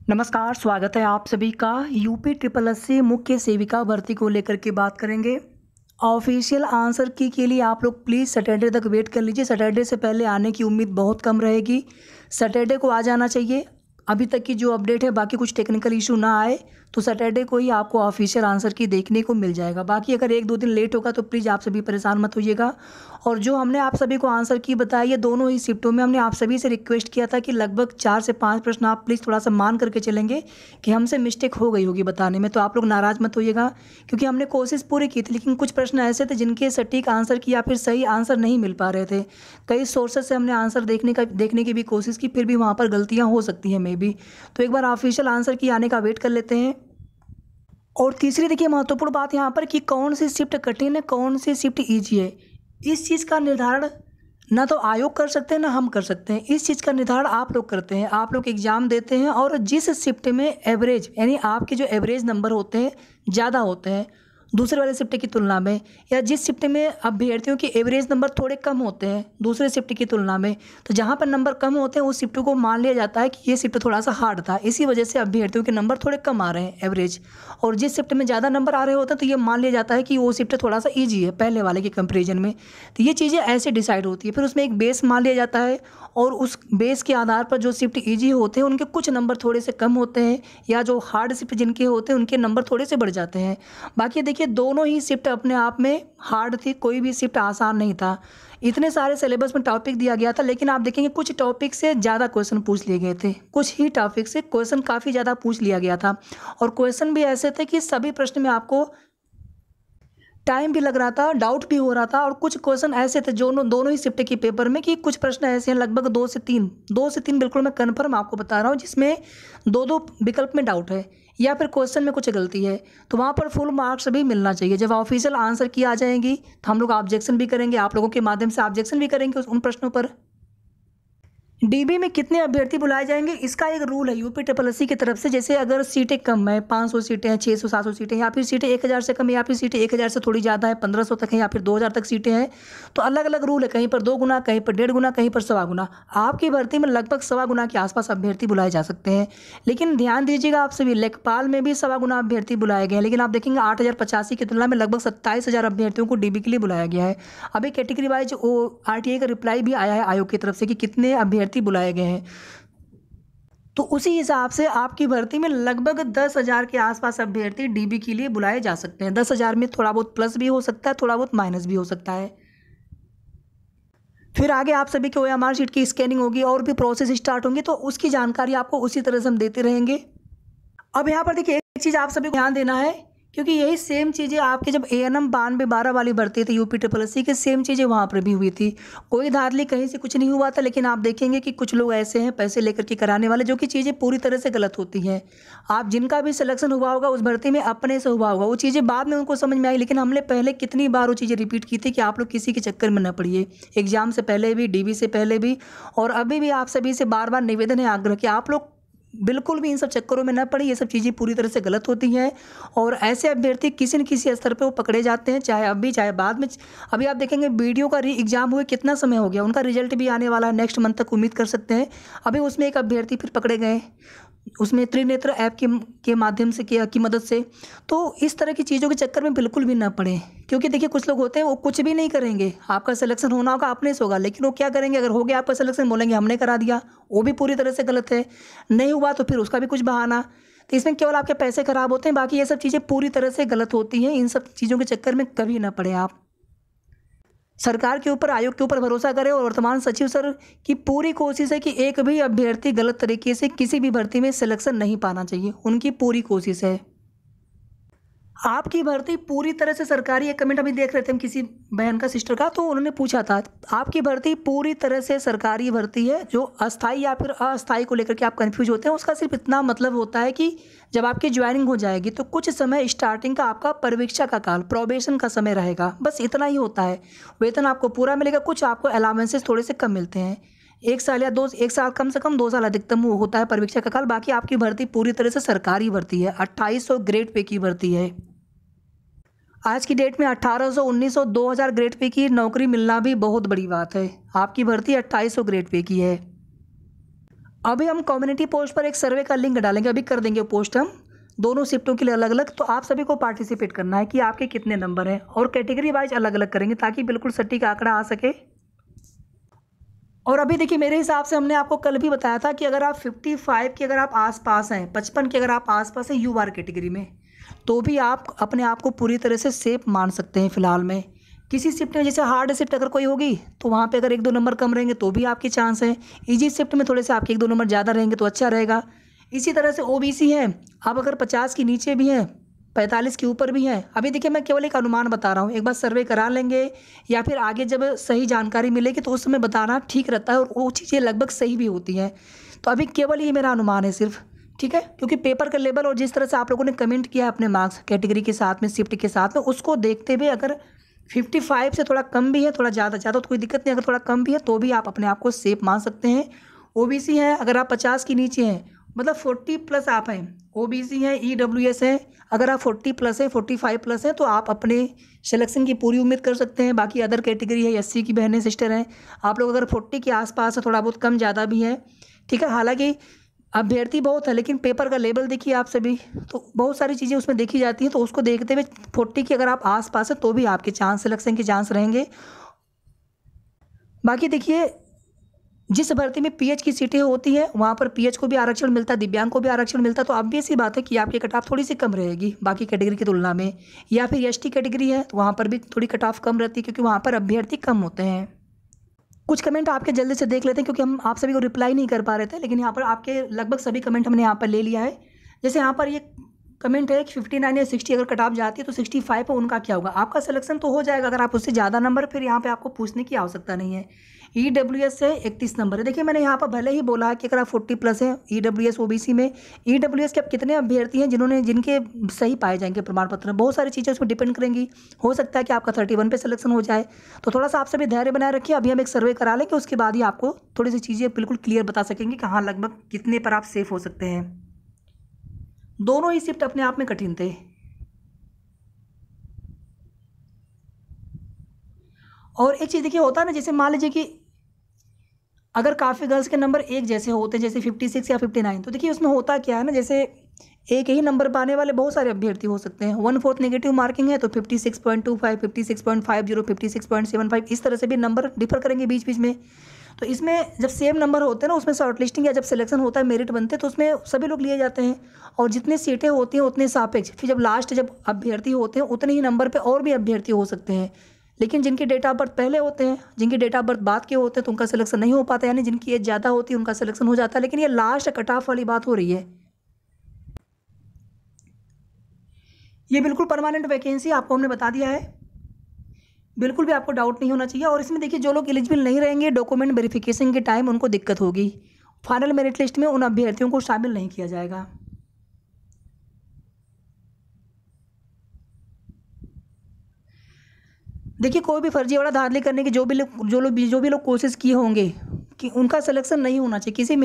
नमस्कार, स्वागत है आप सभी का। यूपी ट्रिपल एस से मुख्य सेविका भर्ती को लेकर के बात करेंगे। ऑफिशियल आंसर की के लिए आप लोग प्लीज़ सैटरडे तक वेट कर लीजिए। सैटरडे से पहले आने की उम्मीद बहुत कम रहेगी। सैटरडे को आ जाना चाहिए। अभी तक की जो अपडेट है, बाकी कुछ टेक्निकल इशू ना आए तो सैटरडे को ही आपको ऑफिशियल आंसर की देखने को मिल जाएगा। बाकी अगर 1-2 दिन लेट होगा तो प्लीज़ आप सभी परेशान मत होइएगा। और जो हमने आप सभी को आंसर की बताई है, दोनों ही शिफ्टों में हमने आप सभी से रिक्वेस्ट किया था कि लगभग 4 से 5 प्रश्न आप प्लीज़ थोड़ा सा मान करके चलेंगे कि हमसे मिस्टेक हो गई होगी बताने में। तो आप लोग नाराज़ मत होइएगा, क्योंकि हमने कोशिश पूरी की थी, लेकिन कुछ प्रश्न ऐसे थे जिनके सटीक आंसर की या फिर सही आंसर नहीं मिल पा रहे थे। कई सोर्सेज से हमने आंसर देखने की भी कोशिश की, फिर भी वहाँ पर गलतियाँ हो सकती हैं मे बी। तो एक बार ऑफिशियल आंसर की आने का वेट कर लेते हैं। और तीसरी देखिए महत्वपूर्ण बात यहाँ पर कि कौन सी शिफ्ट कठिन है, कौन सी शिफ्ट ईजी है। इस चीज़ का निर्धारण ना तो आयोग कर सकते हैं ना हम कर सकते हैं। इस चीज़ का निर्धारण आप लोग करते हैं। आप लोग एग्ज़ाम देते हैं और जिस शिफ्ट में एवरेज यानी आपके जो एवरेज नंबर होते हैं ज़्यादा होते हैं दूसरे वाले शिफ्ट की तुलना में, या जिस शिफ्ट में अभ्यर्थियों के एवरेज नंबर थोड़े कम होते हैं दूसरे शिफ्ट की तुलना में, तो जहाँ पर नंबर कम होते हैं उस शिफ्ट को मान लिया जाता है कि ये शिफ्ट थोड़ा सा हार्ड था, इसी वजह से अभ्यर्थियों के नंबर थोड़े कम आ रहे हैं एवरेज। और जिस शिफ्ट में ज़्यादा नंबर आ रहे होते हैं तो ये मान लिया जाता है कि वो शिफ्ट थोड़ा सा ईजी है पहले वाले के कंपेरिजन में। तो ये चीज़ें ऐसे डिसाइड होती है। फिर उसमें एक बेस मान लिया जाता है और उस बेस के आधार पर जो शिफ्ट ईजी होते हैं उनके कुछ नंबर थोड़े से कम होते हैं, या जो हार्ड शिफ्ट जिनके होते हैं उनके नंबर थोड़े से बढ़ जाते हैं। बाकी देखिए दोनों ही शिफ्ट अपने आप में हार्ड थी, कोई भी शिफ्ट आसान नहीं था। इतने सारे सिलेबस में टॉपिक दिया गया था, लेकिन आप देखेंगे कुछ टॉपिक से ज़्यादा क्वेश्चन पूछ लिए गए थे, कुछ ही टॉपिक से क्वेश्चन काफ़ी ज़्यादा पूछ लिया गया था। और क्वेश्चन भी ऐसे थे कि सभी प्रश्न में आपको टाइम भी लग रहा था, डाउट भी हो रहा था। और कुछ क्वेश्चन ऐसे थे जो दोनों ही शिफ्ट के पेपर में कि कुछ प्रश्न ऐसे हैं लगभग 2 से 3 बिल्कुल मैं कन्फर्म आपको बता रहा हूँ, जिसमें 2-2 विकल्प में डाउट है या फिर क्वेश्चन में कुछ गलती है। तो वहाँ पर फुल मार्क्स भी मिलना चाहिए। जब ऑफिशियल आंसर की आ जाएंगी तो हम लोग ऑब्जेक्शन भी करेंगे, आप लोगों के माध्यम से ऑब्जेक्शन भी करेंगे उन प्रश्नों पर। डीबी में कितने अभ्यर्थी बुलाए जाएंगे, इसका एक रूल है यूपी ट्रिपल एससी की तरफ से। जैसे अगर सीटें कम है, 500 सीटें हैं, 600 700 सीटें, या फिर सीटें 1000 से कम है, या फिर सीटें 1000 से थोड़ी ज़्यादा है, 1500 तक है, या फिर 2000 तक सीटें हैं, तो अलग अलग रूल है। कहीं पर 2 गुना, कहीं पर 1.5 गुना, कहीं पर 1.25 गुना। आपकी भर्ती में लगभग 1.25 गुना के आसपास अभ्यर्थी बुलाए जा सकते हैं। लेकिन ध्यान दीजिएगा आप सभी, लेखपाल में भी 1.25 गुना अभ्यर्थी बुलाए गए हैं, लेकिन आप देखेंगे 8085 की तुलना में लगभग 27,000 अभ्यर्थियों को डीबी के लिए बुलाया गया है। अभी कैटेगरी वाइज आरटीआई का रिप्लाई भी आया है आयोग की तरफ से कि कितने अभ्यर्थी बुलाए गए हैं। तो उसी हिसाब से आपकी भर्ती में लगभग 10,000 के आसपास अभ्यर्थी डीबी के लिए बुलाए जा सकते हैं। 10,000 में थोड़ा बहुत प्लस भी हो सकता है, थोड़ा बहुत माइनस भी हो सकता है। फिर आगे आप सभी के ओएमआर शीट की स्कैनिंग होगी और भी प्रोसेस स्टार्ट होंगे, तो उसकी जानकारी आपको उसी तरह से हम देते रहेंगे। अब यहाँ पर देखिए एक चीज़ आप सभी को ध्यान देना है, क्योंकि यही सेम चीज़ें आपके जब एएनएम 92-12 वाली भर्ती थी यूपी ट्रिपल एससी की, सेम चीज़ें वहाँ पर भी हुई थी। कोई धांधली कहीं से कुछ नहीं हुआ था, लेकिन आप देखेंगे कि कुछ लोग ऐसे हैं पैसे लेकर के कराने वाले, जो कि चीज़ें पूरी तरह से गलत होती हैं। आप जिनका भी सिलेक्शन हुआ होगा उस भर्ती में अपने से हुआ होगा, वो चीज़ें बाद में उनको समझ में आई, लेकिन हमने पहले कितनी बार वो चीज़ें रिपीट की थी कि आप लोग किसी के चक्कर में न पड़िए। एग्जाम से पहले भी, डीबी से पहले भी, और अभी भी आप सभी से बार बार निवेदन है, आग्रह कि आप लोग बिल्कुल भी इन सब चक्करों में न पड़े। ये सब चीज़ें पूरी तरह से गलत होती हैं और ऐसे अभ्यर्थी किसी न किसी स्तर पे वो पकड़े जाते हैं, चाहे अभी चाहे बाद में। अभी आप देखेंगे वीडियो का एग्जाम हुए कितना समय हो गया, उनका रिजल्ट भी आने वाला है, नेक्स्ट मंथ तक उम्मीद कर सकते हैं। अभी उसमें एक अभ्यर्थी फिर पकड़े गए, उसमें त्रिनेत्र ऐप के माध्यम से की मदद से। तो इस तरह की चीज़ों के चक्कर में बिल्कुल भी ना पड़े, क्योंकि देखिए कुछ लोग होते हैं वो कुछ भी नहीं करेंगे। आपका सिलेक्शन होना होगा अपने से होगा, लेकिन वो क्या करेंगे, अगर हो गया आपका सिलेक्शन बोलेंगे हमने करा दिया, वो भी पूरी तरह से गलत है। नहीं हुआ तो फिर उसका भी कुछ बहाना। तो इसमें केवल आपके पैसे खराब होते हैं, बाकी ये सब चीज़ें पूरी तरह से गलत होती हैं। इन सब चीज़ों के चक्कर में कभी ना पड़े आप। सरकार के ऊपर, आयोग के ऊपर भरोसा करें। और वर्तमान सचिव सर की पूरी कोशिश है कि एक भी अभ्यर्थी गलत तरीके से किसी भी भर्ती में सिलेक्शन नहीं पाना चाहिए, उनकी पूरी कोशिश है। आपकी भर्ती पूरी तरह से सरकारी, एक कमेंट अभी देख रहे थे हम किसी बहन का, सिस्टर का, तो उन्होंने पूछा था आपकी भर्ती पूरी तरह से सरकारी भर्ती है। जो अस्थाई या फिर अस्थाई को लेकर के आप कंफ्यूज होते हैं, उसका सिर्फ इतना मतलब होता है कि जब आपकी ज्वाइनिंग हो जाएगी तो कुछ समय स्टार्टिंग का आपका परीक्षा का काल, प्रोबेशन का समय रहेगा, बस इतना ही होता है। वेतन आपको पूरा मिलेगा, कुछ आपको अलाउंसेस थोड़े से कम मिलते हैं। 1 साल या 1 साल कम से कम 2 साल अधिकतम वो होता है परीक्षा का काल। बाकी आपकी भर्ती पूरी तरह से सरकारी भर्ती है। 2800 ग्रेड पे की भर्ती है। आज की डेट में 1800, 1900, 2000 ग्रेड पे की नौकरी मिलना भी बहुत बड़ी बात है। आपकी भर्ती 2800 ग्रेड पे की है। अभी हम कम्युनिटी पोस्ट पर एक सर्वे का लिंक डालेंगे, अभी कर देंगे पोस्ट हम दोनों शिफ्टों के लिए अलग अलग। तो आप सभी को पार्टिसिपेट करना है कि आपके कितने नंबर हैं, और कैटेगरी वाइज अलग अलग करेंगे ताकि बिल्कुल सटीक आंकड़ा आ सके। और अभी देखिए, मेरे हिसाब से हमने आपको कल भी बताया था कि अगर आप 55 के अगर आप आसपास हैं, 55 के अगर आप आसपास हैं यू आर कैटेगरी में, तो भी आप अपने आप को पूरी तरह से सेफ मान सकते हैं फिलहाल में। किसी शिफ्ट में जैसे हार्ड शिफ्ट अगर कोई होगी तो वहाँ पे अगर 1-2 नंबर कम रहेंगे तो भी आपके चांस है। इजी शिफ्ट में थोड़े से आपके 1-2 नंबर ज़्यादा रहेंगे तो अच्छा रहेगा। इसी तरह से ओबीसी है, आप अगर 50 के नीचे भी हैं, 45 के ऊपर भी हैं। अभी देखिए, मैं केवल एक अनुमान बता रहा हूँ, एक बार सर्वे करा लेंगे या फिर आगे जब सही जानकारी मिलेगी तो उस समय बताना ठीक रहता है, और वो चीज़ें लगभग सही भी होती हैं। तो अभी केवल ये मेरा अनुमान है सिर्फ, ठीक है, क्योंकि पेपर का लेवल और जिस तरह से आप लोगों ने कमेंट किया अपने मार्क्स कैटेगरी के साथ में, शिफ्ट के साथ में, उसको देखते हुए अगर 55 से थोड़ा कम भी है, थोड़ा ज़्यादा तो कोई दिक्कत नहीं, अगर थोड़ा कम भी है तो भी आप अपने आप को सेफ मान सकते हैं। ओबीसी है, अगर आप 50 के नीचे हैं, मतलब 40 प्लस आप हैं, ओबीसी है, ईडब्ल्यूएस है, अगर आप 40 प्लस है, 45 प्लस है, तो आप अपने सिलेक्शन की पूरी उम्मीद कर सकते हैं। बाकी अदर कैटेगरी है, एससी की बहनें सिस्टर हैं, आप लोग अगर 40 के आसपास है, थोड़ा बहुत कम ज़्यादा भी है, ठीक है। हालांकि अभ्यर्थी बहुत है, लेकिन पेपर का लेवल देखिए आप सभी, तो बहुत सारी चीज़ें उसमें देखी जाती हैं, तो उसको देखते हुए 40 के अगर आप आसपास है तो भी आपके चांस, सिलेक्शन के चांस रहेंगे। बाकी देखिए, जिस भर्ती में पीएच की सीटें होती हैं वहाँ पर पीएच को भी आरक्षण मिलता है, दिव्यांग को भी आरक्षण मिलता है, तो ऑब्वियस सी बात है कि आपकी कट ऑफ थोड़ी सी कम रहेगी बाकी कैटेगरी की तुलना में। या फिर एसटी कैटेगरी है तो वहाँ पर भी थोड़ी कट ऑफ कम रहती है, क्योंकि वहाँ पर अभ्यर्थी कम होते हैं। कुछ कमेंट आपके जल्दी से देख लेते हैं, क्योंकि हम आप सभी को रिप्लाई नहीं कर पा रहे थे, लेकिन यहाँ पर आपके लगभग सभी कमेंट हमने यहाँ पर ले लिया है। जैसे यहाँ पर ये कमेंट है कि 59 या 60 अगर कट ऑफ जाती है तो 65 पर उनका क्या होगा। आपका सिलेक्शन तो हो जाएगा अगर आप उससे ज़्यादा नंबर, फिर यहाँ पे आपको पूछने की आवश्यकता नहीं है। ईडब्ल्यूएस से 31 नंबर है। देखिए, मैंने यहाँ पर भले ही बोला है कि अगर आप 40 प्लस हैं ईडब्ल्यूएस ओबीसी में, ईडब्ल्यूएस के अब कितने अभ्यर्थी हैं जिनके सही पाए जाएंगे प्रमाण पत्र में, बहुत सारी चीज़ें उसमें डिपेंड करेंगी। हो सकता है कि आपका 31 पे सिलेक्शन हो जाए, तो थोड़ा सा आप सभी धैर्य बनाए रखिए। अभी हम एक सर्वे करा लेंगे, उसके बाद ही आपको थोड़ी सी चीज़ें बिल्कुल क्लियर बता सकेंगे कि हाँ लगभग कितने पर आप सेफ हो सकते हैं। दोनों ही शिफ्ट अपने आप में कठिन थे। और एक चीज़ देखिए, होता है ना, जैसे मान लीजिए कि अगर काफ़ी गर्ल्स के नंबर एक जैसे होते हैं, जैसे 56 या 59, तो देखिए उसमें होता क्या है ना, जैसे एक ही नंबर पाने वाले बहुत सारे अभ्यर्थी हो सकते हैं। 1/4 नेगेटिव मार्किंग है तो 56.25, 56.50, 56.75, इस तरह से भी नंबर डिफर करेंगे बीच बीच में। तो इसमें जब सेम नंबर होते हैं ना, उसमें शॉर्ट लिस्टिंग या जब सिलेक्शन होता है, मेरिट बनते हैं, तो उसमें सभी लोग लिए जाते हैं, और जितनी सीटें होती हैं उतने सापेक्ष फिर जब अभ्यर्थी होते हैं उतने ही नंबर पर और भी अभ्यर्थी हो सकते हैं। लेकिन जिनके डेट ऑफ बर्थ पहले होते हैं, जिनके डेट ऑफ बर्थ बाद के होते हैं, तो उनका सिलेक्शन नहीं हो पाता, यानी जिनकी एज ज़्यादा होती है उनका सिलेक्शन हो जाता है। लेकिन ये लास्ट कट ऑफ वाली बात हो रही है, ये बिल्कुल परमानेंट वैकेंसी आपको हमने बता दिया है, बिल्कुल भी आपको डाउट नहीं होना चाहिए। और इसमें देखिए, जो लोग एलिजिबल नहीं रहेंगे डॉक्यूमेंट वेरिफिकेशन के टाइम, उनको दिक्कत होगी। फाइनल मेरिट लिस्ट में उन अभ्यर्थियों को शामिल नहीं किया जाएगा। देखिए, कोई भी फर्जीवाड़ा धांधली करने की जो भी लोग कोशिश किए होंगे कि उनका सिलेक्शन नहीं होना चाहिए। किसी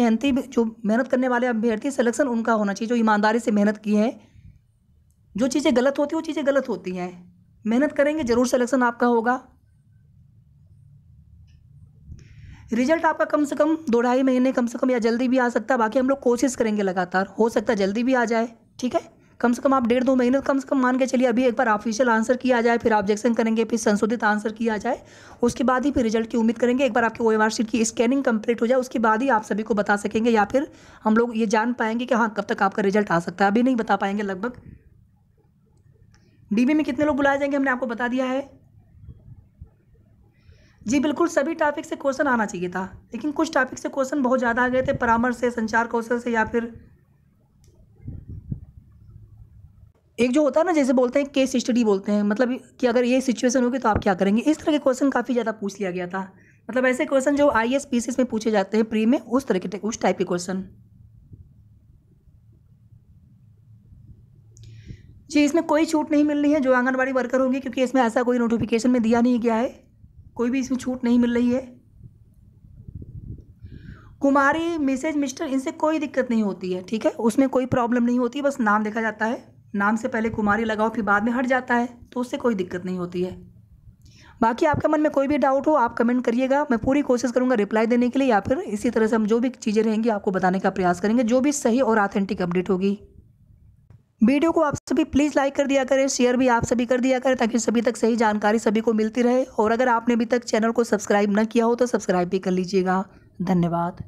जो मेहनत करने वाले अभ्यर्थी, सिलेक्शन उनका होना चाहिए जो ईमानदारी से मेहनत की है। जो चीज़ें गलत होती हैं वो चीज़ें गलत होती हैं, मेहनत करेंगे जरूर सिलेक्शन आपका होगा। रिजल्ट आपका कम से कम 2-2.5 महीने कम से कम या जल्दी भी आ सकता है, बाकी हम लोग कोशिश करेंगे लगातार, हो सकता है जल्दी भी आ जाए, ठीक है। कम से कम आप 1.5-2 महीने कम से कम मान के चलिए। अभी एक बार ऑफिशियल आंसर किया जाए, फिर ऑब्जेक्शन करेंगे, फिर संशोधित आंसर किया जाए, उसके बाद ही फिर रिजल्ट की उम्मीद करेंगे। एक बार आपकी ओएमआर शीट की स्कैनिंग कंप्लीट हो जाए, उसके बाद ही आप सभी को बता सकेंगे, या फिर हम लोग ये जान पाएंगे कि हाँ कब तक आपका रिजल्ट आ सकता है। अभी नहीं बता पाएंगे। लगभग डीबी में कितने लोग बुलाए जाएंगे हमने आपको बता दिया है जी। बिल्कुल सभी टॉपिक से क्वेश्चन आना चाहिए था, लेकिन कुछ टॉपिक से क्वेश्चन बहुत ज़्यादा आ गए थे, परामर्श से, संचार कौशल से, या फिर एक जो होता है ना, जैसे बोलते हैं केस स्टडी बोलते हैं, मतलब कि अगर ये सिचुएशन होगी तो आप क्या करेंगे, इस तरह के क्वेश्चन काफ़ी ज़्यादा पूछ लिया गया था। मतलब ऐसे क्वेश्चन जो आईएएस पीसीएस में पूछे जाते हैं प्री में, उस टाइप के क्वेश्चन जी। इसमें कोई छूट नहीं मिल रही है जो आंगनबाड़ी वर्कर होंगे, क्योंकि इसमें ऐसा कोई नोटिफिकेशन में दिया नहीं गया है, कोई भी इसमें छूट नहीं मिल रही है। कुमारी, मिसेज, मिस्टर, इनसे कोई दिक्कत नहीं होती है, ठीक है, उसमें कोई प्रॉब्लम नहीं होती है। बस नाम देखा जाता है, नाम से पहले कुमारी लगाओ फिर बाद में हट जाता है, तो उससे कोई दिक्कत नहीं होती है। बाकी आपके मन में कोई भी डाउट हो आप कमेंट करिएगा, मैं पूरी कोशिश करूँगा रिप्लाई देने के लिए, या फिर इसी तरह से हम जो भी चीज़ें रहेंगी आपको बताने का प्रयास करेंगे, जो भी सही और ऑथेंटिक अपडेट होगी। वीडियो को आप सभी प्लीज़ लाइक कर दिया करें, शेयर भी आप सभी कर दिया करें, ताकि सभी तक सही जानकारी सभी को मिलती रहे। और अगर आपने अभी तक चैनल को सब्सक्राइब न किया हो तो सब्सक्राइब भी कर लीजिएगा। धन्यवाद।